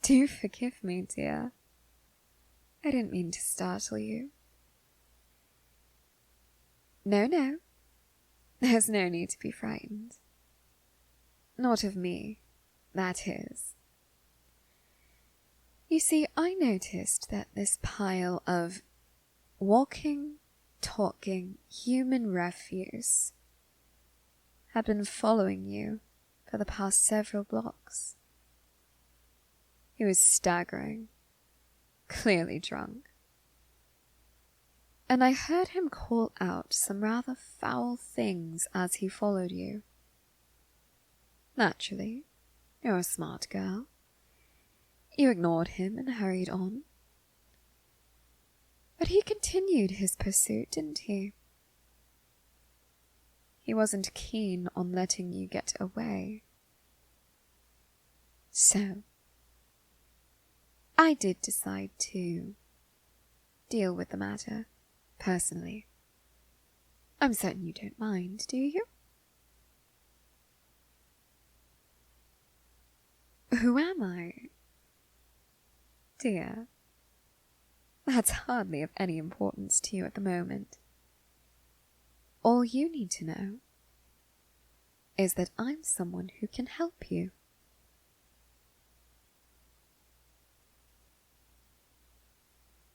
Do forgive me, dear. I didn't mean to startle you. No. There's no need to be frightened. Not of me, that is. You see, I noticed that this pile of walking, talking, human refuse had been following you for the past several blocks. He was staggering, clearly drunk, and I heard him call out some rather foul things as he followed you. Naturally, you're a smart girl. You ignored him and hurried on. But he continued his pursuit, didn't he? He wasn't keen on letting you get away. So, I did decide to deal with the matter, personally. I'm certain you don't mind, do you? Who am I? Dear, that's hardly of any importance to you at the moment. All you need to know is that I'm someone who can help you.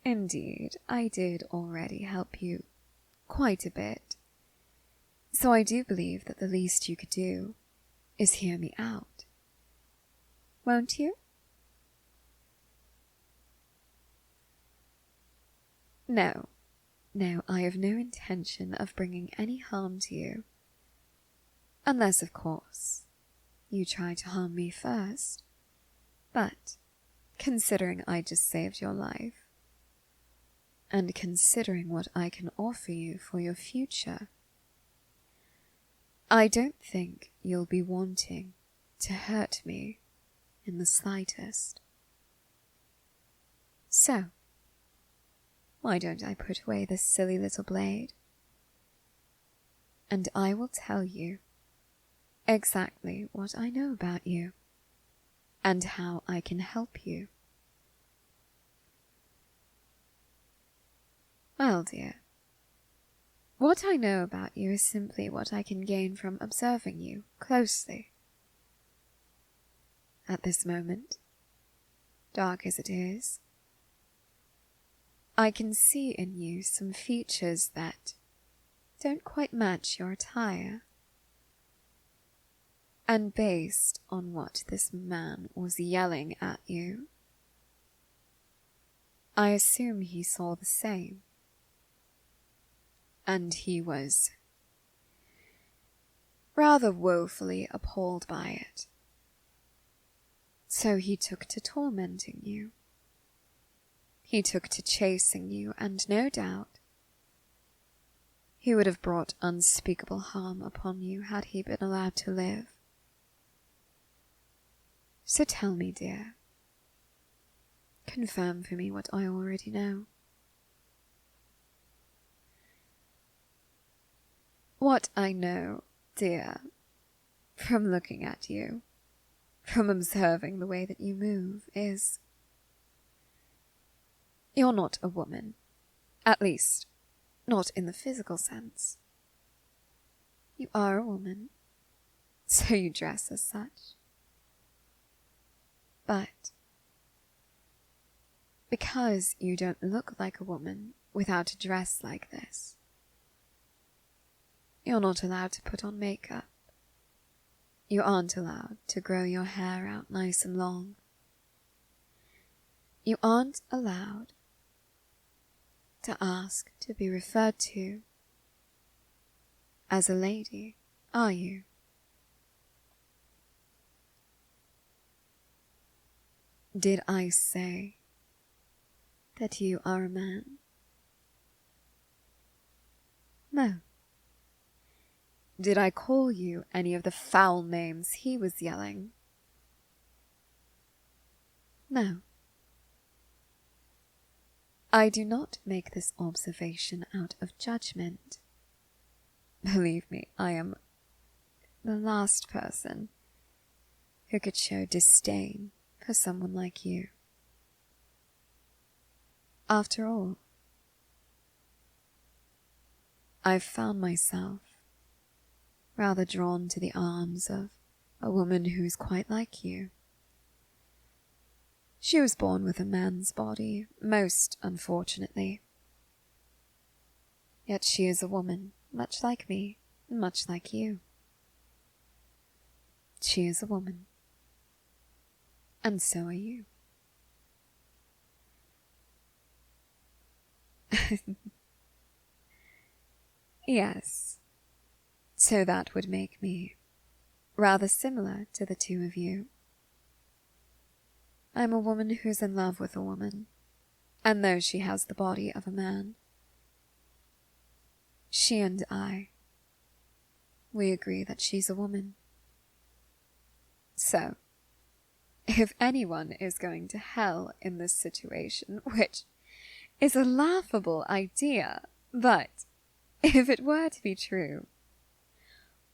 Indeed, I did already help you quite a bit, so I do believe that the least you could do is hear me out. Won't you? No, I have no intention of bringing any harm to you. Unless, of course, you try to harm me first. But, considering I just saved your life, and considering what I can offer you for your future, I don't think you'll be wanting to hurt me in the slightest. So, why don't I put away this silly little blade? And I will tell you exactly what I know about you, and how I can help you. Well, dear, what I know about you is simply what I can gain from observing you closely. At this moment, dark as it is, I can see in you some features that don't quite match your attire. And based on what this man was yelling at you, I assume he saw the same. And he was rather woefully appalled by it. So he took to tormenting you. He took to chasing you, and no doubt he would have brought unspeakable harm upon you had he been allowed to live. So tell me, dear, confirm for me what I already know. What I know, dear, from looking at you, from observing the way that you move, is you're not a woman. At least, not in the physical sense. You are a woman, so you dress as such. But because you don't look like a woman without a dress like this, you're not allowed to put on makeup. You aren't allowed to grow your hair out nice and long. You aren't allowed to ask to be referred to as a lady, are you? Did I say that you are a man? No. Did I call you any of the foul names he was yelling? No. I do not make this observation out of judgment. Believe me, I am the last person who could show disdain for someone like you. After all, I've found myself rather drawn to the arms of a woman who's quite like you. She was born with a man's body, most unfortunately. Yet she is a woman, much like me, much like you. She is a woman. And so are you. Yes. So that would make me rather similar to the two of you. I'm a woman who's in love with a woman, and though she has the body of a man, she and we agree that she's a woman. So, if anyone is going to hell in this situation, which is a laughable idea, but if it were to be true,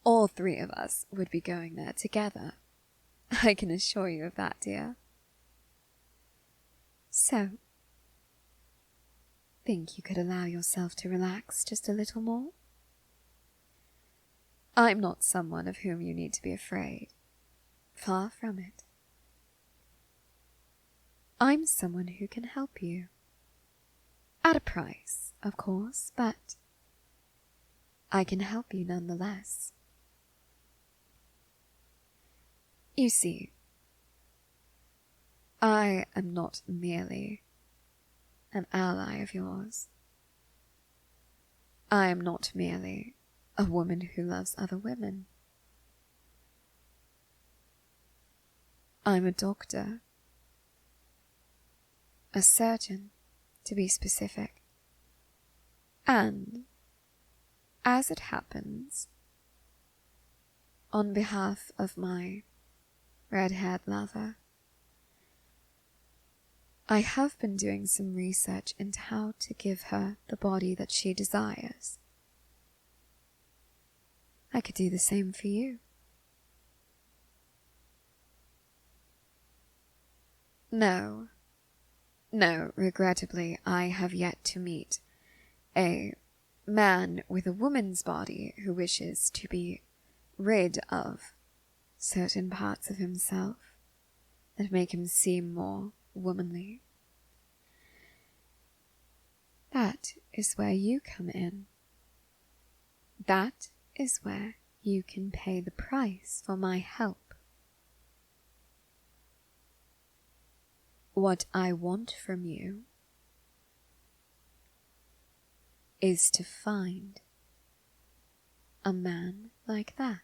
all three of us would be going there together. I can assure you of that, dear. So, think you could allow yourself to relax just a little more? I'm not someone of whom you need to be afraid. Far from it. I'm someone who can help you. At a price, of course, but I can help you nonetheless. You see, I am not merely an ally of yours. I am not merely a woman who loves other women. I'm a doctor, a surgeon, to be specific, and, as it happens, on behalf of my red-haired lover, I have been doing some research into how to give her the body that she desires. I could do the same for you. No, regrettably, I have yet to meet a man with a woman's body who wishes to be rid of certain parts of himself that make him seem more womanly. That is where you come in. That is where you can pay the price for my help. What I want from you is to find a man like that.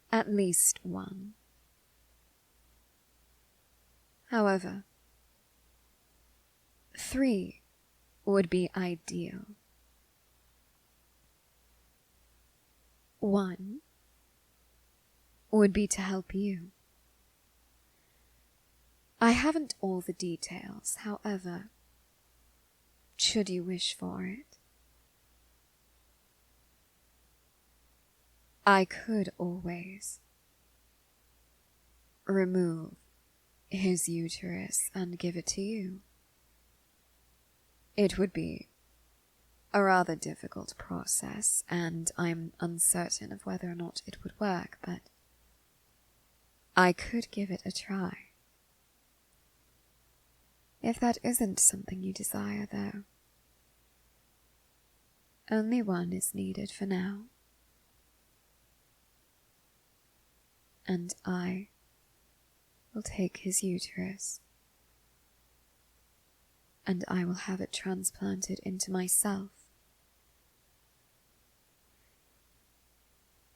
At least one. However, 3 would be ideal. 1 would be to help you. I haven't all the details, however, should you wish for it, I could always remove his uterus and give it to you. It would be a rather difficult process, and I'm uncertain of whether or not it would work, but I could give it a try. If that isn't something you desire, though, only one is needed for now. And I will take his uterus, and I will have it transplanted into myself.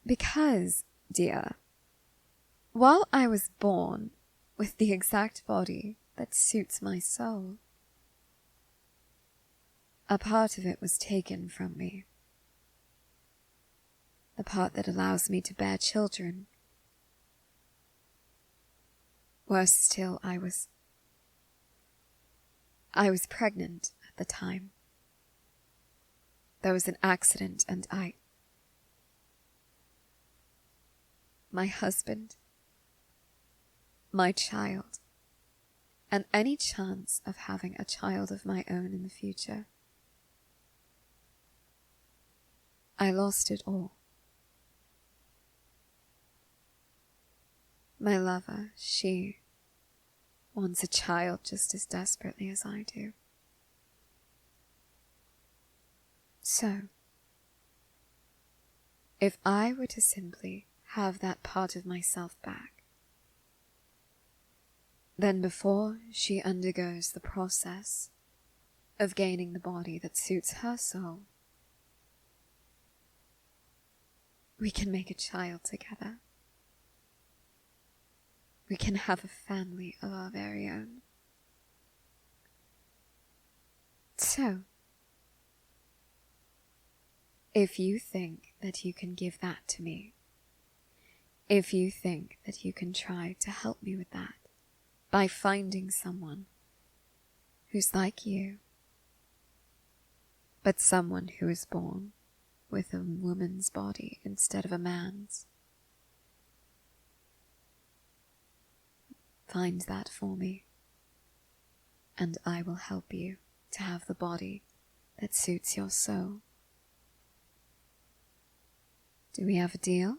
Because, dear, while I was born with the exact body that suits my soul, a part of it was taken from me. The part that allows me to bear children. Worse still, I was pregnant at the time. There was an accident and my husband my child, and any chance of having a child of my own in the future. I lost it all. My lover, she wants a child just as desperately as I do. So, if I were to simply have that part of myself back, then before she undergoes the process of gaining the body that suits her soul, we can make a child together. We can have a family of our very own. So, if you think that you can give that to me, if you think that you can try to help me with that by finding someone who's like you, but someone who is born with a woman's body instead of a man's, find that for me, and I will help you to have the body that suits your soul. Do we have a deal?